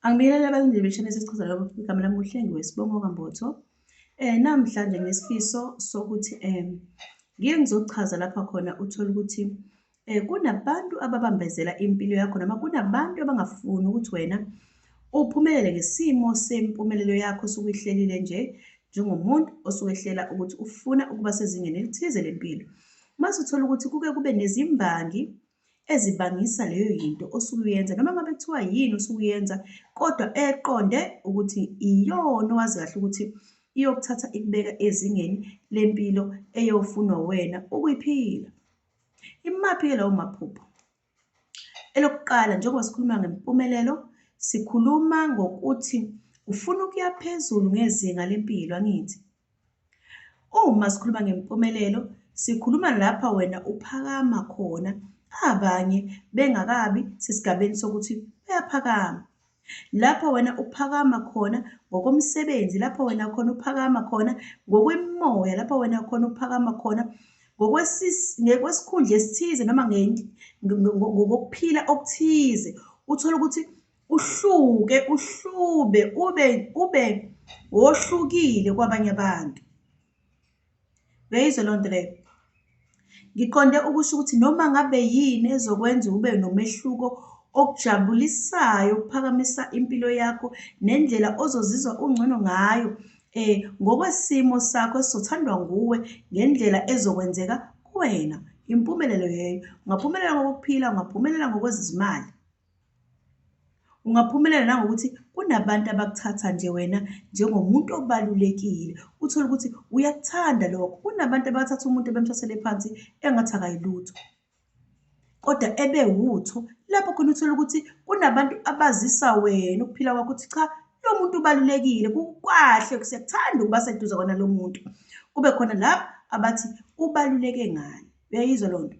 Angibingelela abalindeli beshane sesichaza lokho igama lami uHlengi Wesibongo Kambotho. Namhlanje nesifiso sokuthi ngike ngizochaza lapha khona uthola ukuthi kunabantu ababambezela impilo yakho noma kunabantu abangafuni ukuthi wena uphumelele ngesimo sempumelelo yakho osukuyihlelile njengomuntu osukwehlela ukuthi ufuna ukuba sezingeni elithize lempilo. Mase uthola ukuthi kuke kube nezimbangi ezibangisa leyo yinto osukuyenza noma ngabe kuthiwa yini osukuyenza kodwa eqonde ukuthi iyona owazi kahle ukuthi iyokuthatha ikubeka ezingeni lempilo eyofunwa wena ukuyiphila. Imaphi-ke lawo maphupho? Elokuqala, njengoba sikhuluma ngempumelelo, sikhuluma ngokuthi ufuna ukuya phezulu ngezinga lempilo, angithi? Uma sikhuluma ngempumelelo, sikhuluma lapha wena uphakama khona, abanye bengakabi sesigabeni sokuthi uyaphakama. Lapho wena uphakama khona ngokomsebenzi, lapho wena khona uphakama khona ngokwemimoya, lapho wena khona uphakama khona ngokwesikhundla esithize noma ngokuphila okuthize. Uthola ukuthi uhlube, ube wohlukile kwabanye abantu. Beyizwa leyo nto leyo? Ngiqonde ukusho ukuthi noma ngabe yini ezokwenza ube nomehluko okujabulisayo, ukuphakamisa impilo yakho nendlela ozozizwa ungcono ngayo ngokwesimo sakho esizothandwa nguwe ngendlela ezokwenzeka kuwena. Impumelelo yeyo. Ungaphumelela ngokuphila, ungaphumelela ngokwezimali. Ungaphumelela nangokuthi kunabantu abakuthatha nje wena njengomuntu obalulekile. Uthola ukuthi uyakuthanda lokho. Kunabantu abathatha umuntu bemthathele phansi engathi akayilutho, kodwa ebewutho. Lapho khona uthola ukuthi kunabantu abazisa wena ukuphila kwakho ukuthi cha, lo muntu ubalulekile, kukwahle, siyakuthanda ukuba seduze kona lo muntu. Kube khona lapho abathi ubaluleke ngani. Uyayizwa leyo nto?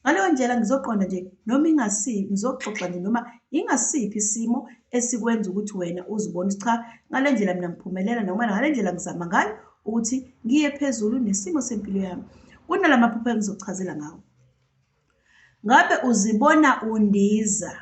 Ngaleyo ndlela ngizoqonda nje noma ngizoxoxa nje noma ingasiphi isimo esikwenza ukuthi wena uzibone ukuthi cha, ngale ndlela mina ngiphumelela noma ngale ndlela ngizama ngayo ukuthi ngiye phezulu nesimo sempilo yami. Kunala maphupho engizochazela ngawo. Ngabe uzibona undiza?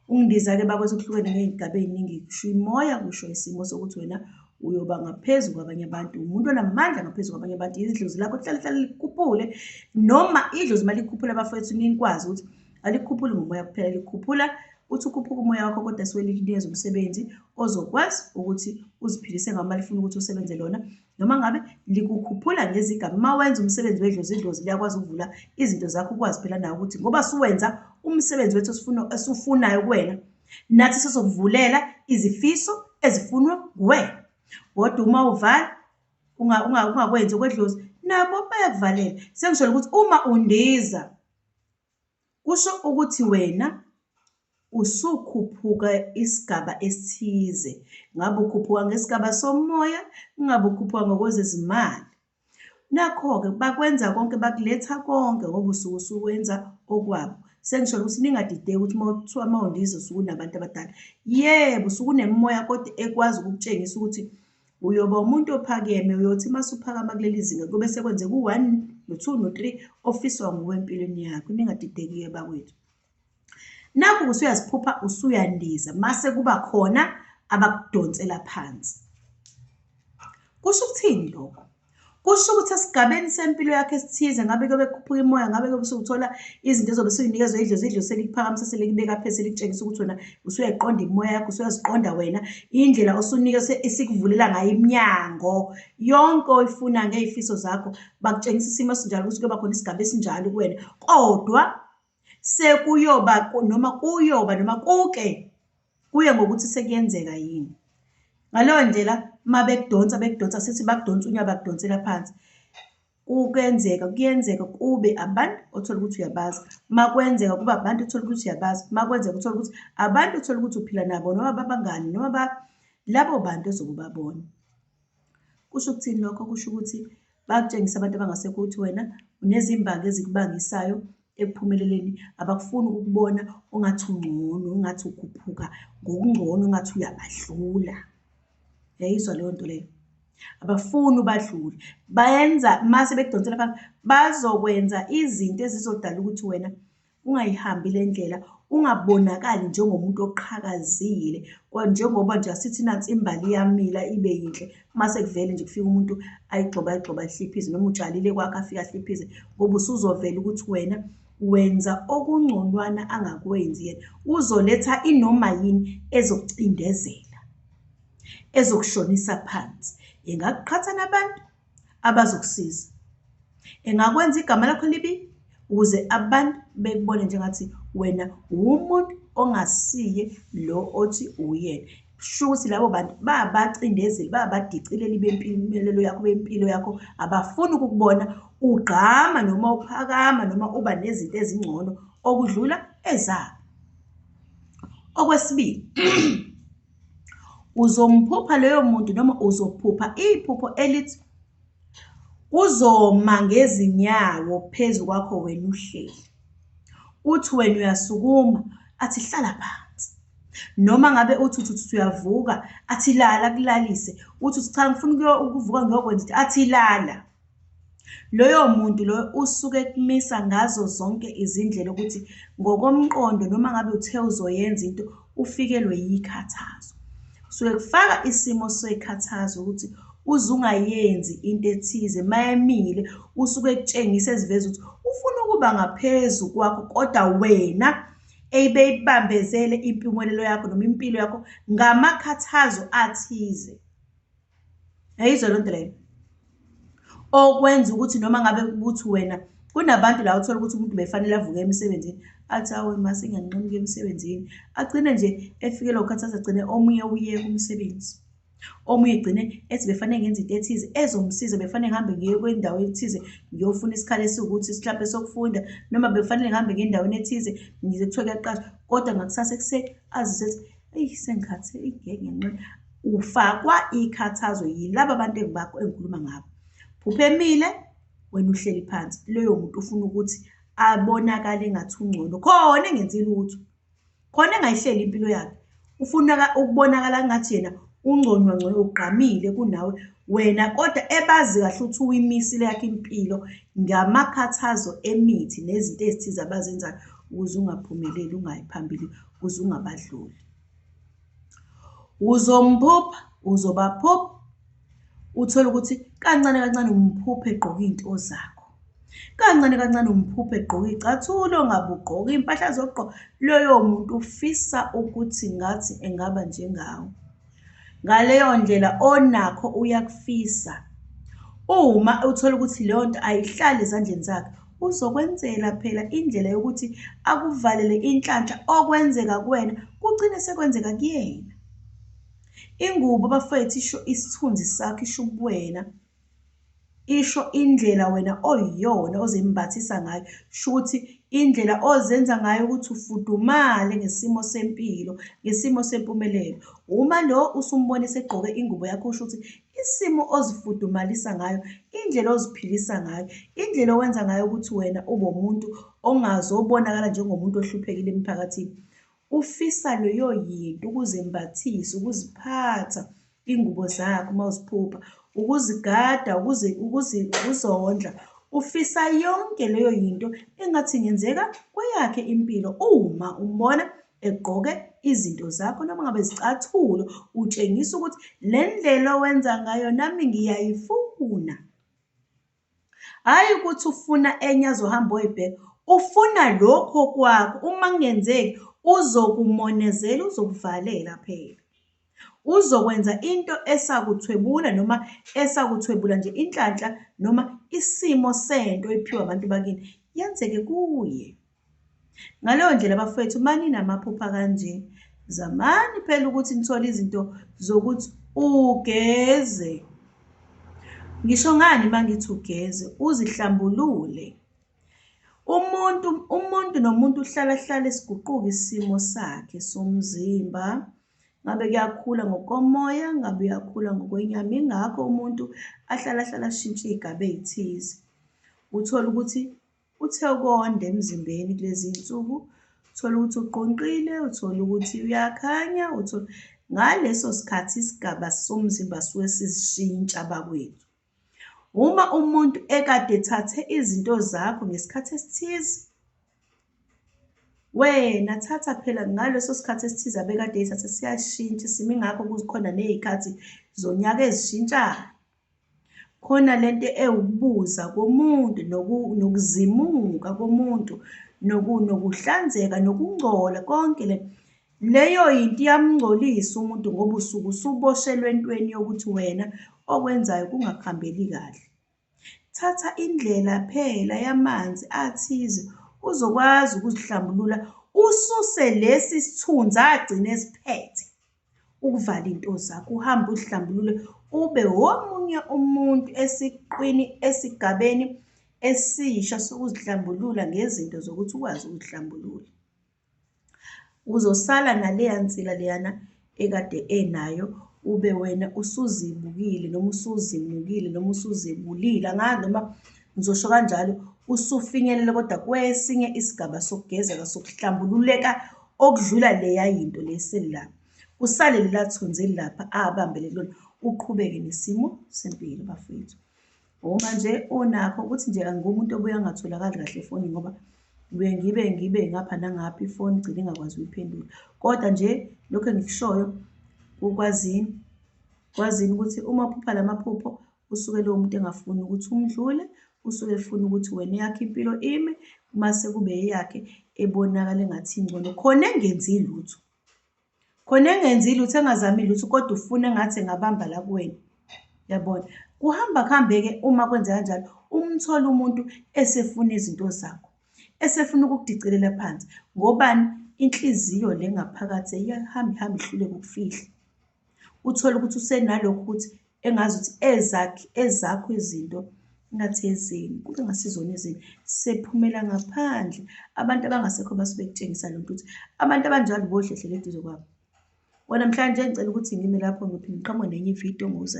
Undiza-ke bakwethu kuhlukene ngey'gaba ey'ningi. Kusho imoya, kusho isimo sokuthi wena uyoba ngaphezu kwabanye abantu, umuntu onamandla ngaphezu kwabanye abantu. Idlozi lakho hlala likhuphule, noma idlozi uma likhuphula bafowethu nikwazi ukuthi alikhuphuli ngomoya kuphela, likhuphula uthi ukhuphuka umoya wakho kodwa suke likunikeza umsebenzi ozokwazi ukuthi uziphilise ngawo uma lifuna ukuthi usebenze lona, noma ngabe likukhuphula ngezigaba. Uma wenza umsebenzi wedlozi, idlozi liyakwazi ukuvula izinto zakho, ukwazi phela nawe ukuthi ngoba suwenza umsebenzi wethu esiwufunayo kuwena, nathi sizokuvulela izifiso ezifunwa kuwena. Kodwa uma uvala ungakwenzi okwedlozi, nabo bayakuvalela. Sengisholo ukuthi uma undiza, kusho ukuthi wena usukhuphuka isigaba esithize. Ngabe ukhuphuka ngesigaba somoya, ngabe ukhuphuka ngokwezezimali. Nakho-ke bakwenza konke, bakuletha konke ngoba usuke usukwenza okwabo. Sengisholo ukuthi ningadideki ukuthi kuthiwa uma undiza usuke unabantu abadala. Yebo, usuke unemimoya kodwa ekwazi ukukutshengisa ukuthi uyoba umuntu ophakeme. Uyothi uma usuphakama kuleli zinga kube sekwenzeka u-1 no-2 no-3 ofiswa nguwe empilweni yakho. Ningadideki-ke bakwethu. Nakho usuyaziphupha, usuyandiza, mase kuba khona abakudonsela phansi. Kusho ukuthini lokho? Kusho ukuthi esigabeni sempilo yakho esithize, ngabe kuyobe kukhuphuka imoya, ngabe kuyobe usuthola izinto ezobe suyinikezwa idlozi, idlozi selikuphakamisa, selikubeka phezulu, selikutshengisa ukuthi wena usuyayiqonda imoya yakho, usuyaziqonda wena indlela osunikeze esikuvulela ngayo iminyango yonke oyifuna ngey'fiso zakho. Bakutshengisa isimo esinjalo ukuthi kuyoba khona isigaba esinjalo kuwena, kodwa sekuyoba noma kuke kuye ngokuthi sekuyenzeka yini. Ngaleyo ndlela uma bekudonsa sithi bakudonsa unyawo, bakudonsela phansi, kuyenzeka kube abantu othola ukuthi uyabazi. Uma kwenzeka kuba abantu othola ukuthi uyabazi. Uma kwenzeka uthola ukuthi abantu othola ukuthi uphila nabo noma babangani noma labo bantu ezobe babona. Kusho ukuthini lokho? Kusho ukuthi bakutshengisa abantu abangasekho ukuthi wena unezimbangi ezikubangisayo ekuphumeleleni. Abakufuni ukukubona ungathi ungcono, ungathi ukhuphuka ngokungcono, ungathi uyabadlula. Yayizwa leyo nto leyo? Abafuni ubadlule. Bayenza mase bekudonsela phansi, bazokwenza izinto ezizodala ukuthi wena ungayihambi le ndlela, ungabonakali njengomuntu oqhakazile, njengoba nje asithi nansi imbali iyamila ibe yinhle, mase kuvele nje kufika umuntu ayigxoba ahliphize, noma utshalile kwakhe afike ahliphize, ngoba usuzovela ukuthi wena wenza okungconwana angakwenzi yena. Uzoletha inoma yini ezokucindezela, ezokushonisa phansi. Engakuqhatha nabantu abazokusiza, engakwenza igama lakho libi ukuze abantu bekubone njengathi wena umuntu ongasiye lo othi uyena. Kusho ukuthi labo bantu babacindezeli, babadicileli bempumelelo yakho, bempilo yakho, abafuni ukukubona ugqama noma uphakama noma uba nezinto ezingcono okudlula ezabo. Okwesibili, uzomphupha loyo muntu noma uzophupha iphupho elithi uzoma ngezinyawo phezu kwakho wena uhleli. Uthi wena uyasukuma, athi hlala phansi. Noma ngabe uthi uyavuka, athi lala akulalise. Uthi cha ngifuna ukuvuka ngiyokwenza, athi lala. Loyo muntu loyo usuke kumisa ngazo zonke izindlela ukuthi ngokomqondo noma ngabe uthe uzoyenza into ufikelwe yikhathazo. Suke kufaka isimo sekhathazo ukuthi uzungayenzi into ethize, mayemile usuke kutshengisa eziveza ukuthi ufuna ukuba ngaphezu kwakho, kodwa wena ebeyibambezele impumelelo yakho noma impilo yakho ngamakhathazo athize. Yayizwa loo nto leyo? Okwenza ukuthi noma ngabe ukuthi wena kunabantu la uthola ukuthi umuntu befanele avuke emsebenzini, athi awe mase ngiyanqina ukuya emsebenzini, agcine nje efikelwa ukhathaza, agcine omunye uyeka umsebenzi. Omunye egcine ethi befanele ngenza into ethize ezomsiza, befanele ngihambe ngiye kwendawo ethize ngiyofuna isikhala esiwukuthi mhlawumbe sokufunda, noma befanele ngihambe ngendaweni ethize ngize kuthiwa kuyaqashwa, kodwa ngakusasa ekuseni azizwe ethi eyi sengikhathe ngeke ngiyanqina. Ufakwa ikhathazo yilaba abantu engikhuluma ngabo. Phupha emile wena uhleli phansi, loyo muntu ufuna ukuthi abonakale engathi ungcono, khona engenzi lutho, khona engayihleli impilo yakhe. Ufuna ukubonakala ngathi yena ungconywa ugqamile kunawe wena, kodwa ebazi kahle ukuthi uyimisile yakhe impilo ngamakhathazo emithi nezinto ezithize abazenzayo ukuze ungaphumeleli, ungayi phambili, ukuze ungabadluli. Uzomphupha, uzobaphupha, uthole ukuthi kancane kancane umphupha egqoka iy'nto zakho, kancane kancane umphupha egqoka iy'cathulo, ngabe ugqoka iy'mpahla zokugqoka. Loyo muntu ufisa ukuthi ngathi engaba njengawe. Ngaleyo ndlela onakho uyakufisa. Uma uthola ukuthi leyo nto ayihlali ezandleni zakhe, uzokwenzela phela indlela yokuthi akuvalele inhlanhla okwenzeka kuwena kugcine sekwenzeka kuyena. Ingubo bafethu isho isithunzi sakho, isho ubuwena, isho indlela wena oyiyona ozimbathisa ngayo, sho ukuthi indlela ozenza ngayo ukuthi ufudumale ngesimo sempilo, ngesimo sempumelelo. Uma lo usumbona segqoke ingubo yakho, usho ukuthi isimo ozifudumalisa ngayo, indlela oziphilisa ngayo, indlela owenza ngayo ukuthi wena ube umuntu ongazobonakala njengomuntu ohluphekile emphakathini. Ufisa leyo yinto, ukuzembathisa, ukuziphatha ingubo zakho uma uziphupha, ukuzigada, ukuzondla. Ufisa yonke leyo yinto engathi ingenzeka kweyakhe impilo. Uma umbona egqoke izinto zakho noma ngabe zicathulo, utshengisa ukuthi le ndlela owenza ngayo nami ngiyayifuna. Hhayi ukuthi ufuna enye azohamba oyibheka, ufuna lokho kwakho. Uma kungenzeki uzokumonezela, uzokuvalela phela. Uzokwenza into esakuthwebula noma esakuthwebula nje inhlanhla noma isimo sento ephiwa abantu bakini yenzeke kuye. Ngaleyo ndlela bafethu, mani namaphupha kanje, zamani phela ukuthi nithole izinto zokuthi ugeze. Ngisho ngani mangithi ugeze? Uzihlambulule. Umuntu nomuntu uhlala esiguquka isimo sakhe somzimba. Ngabe kuyakhula ngokomoya, ngabe uyakhula ngokwenyama. Ingakho umuntu ahlala ashintshe iy'gaba ey'thize. Uthola ukuthi uthe ukonda emzimbeni kulezi iy'nsuku, uthola ukuthi uqonqile, uthola ukuthi uyakhanya, ngaleso sikhathi isigaba somzimba suke sizishintsha bakwethu. Uma umuntu ekade ethathe izinto zakho ngesikhathi esithize, Wena thatha phela ngaleso sikhathi esithize abekade eyithatha siyashintsha isimo, ingakho kukhona ney'khathi zonyaka ezishintshayo. Khona lento ewukubuza komuntu, nokuzimuka komuntu, nokuhlanzeka, nokungcola, konke leyo yinto iyamngcolisa umuntu ngoba usuke usuboshelwe entweni yokuthi wena okwenzayo kungakuhambeli kahle. Thatha indlela phela yamanzi athize uzokwazi ukuzihlambulula, ususe lesi sithunzi agcine esiphethe ukuvala into zakho, uhambe uzihlambulule, ube womunye umuntu esigabeni esisha sokuzihlambulula ngezinto zokuthi ukwazi ukuzihlambulula. Uzosala naleya nsila leyana ekade enayo, ube wena usuzibukile noma usuzimukile noma usuzebulile, angazi noma ngizosho kanjalo, usufinyelele kodwa kwesinye isigaba sokugezeka, sokuhlambululeka okudlula leya yinto leselilapha. Usale lela thunzi elilapha abambele kulona, uqhubeke nesimo sempilo bafowethu. Uma nje unakho ukuthi nje angumuntu obuye angatholakali kahle efonini ngoba ngibe ngapha nangapha, ifoni igcine ingakwazi ukuyiphendula. Kodwa nje lokhu engikushoyo ukwazini ukuthi uma uphupha lamaphupho, usuke lowo muntu engafuni ukuthi umdlule, usuke efuna ukuthi wena yakhe impilo ime, mase kube eyakhe ebonakala engathi ingcono. Khona engenzi lutho, engazami lutho, kodwa ufuna engathi engabamba la kuwena. Yabona, kuhamba kuhambe-ke uma kwenza kanjalo, umthole umuntu esefuna izinto zakho, esefuna ukukudicelela phansi. Ngobani? Inhliziyo le ngaphakathi iyahamba ihluleke ukufihla. Uthole ukuthi usenalokhu ukuthi engazi ukuthi ezakho izinto ngathi ezeni, kube ngasizona ezeni, sephumela ngaphandle. Abantu abangasekho basuke bekutshengisa lo nto ukuthi abantu abanjalo bohlehlela eduze kwabo. Namhlanje ngicela ukuthi ngime lapho ngiphinde ngiqhamuke nenye ividiyo ngokuzayo.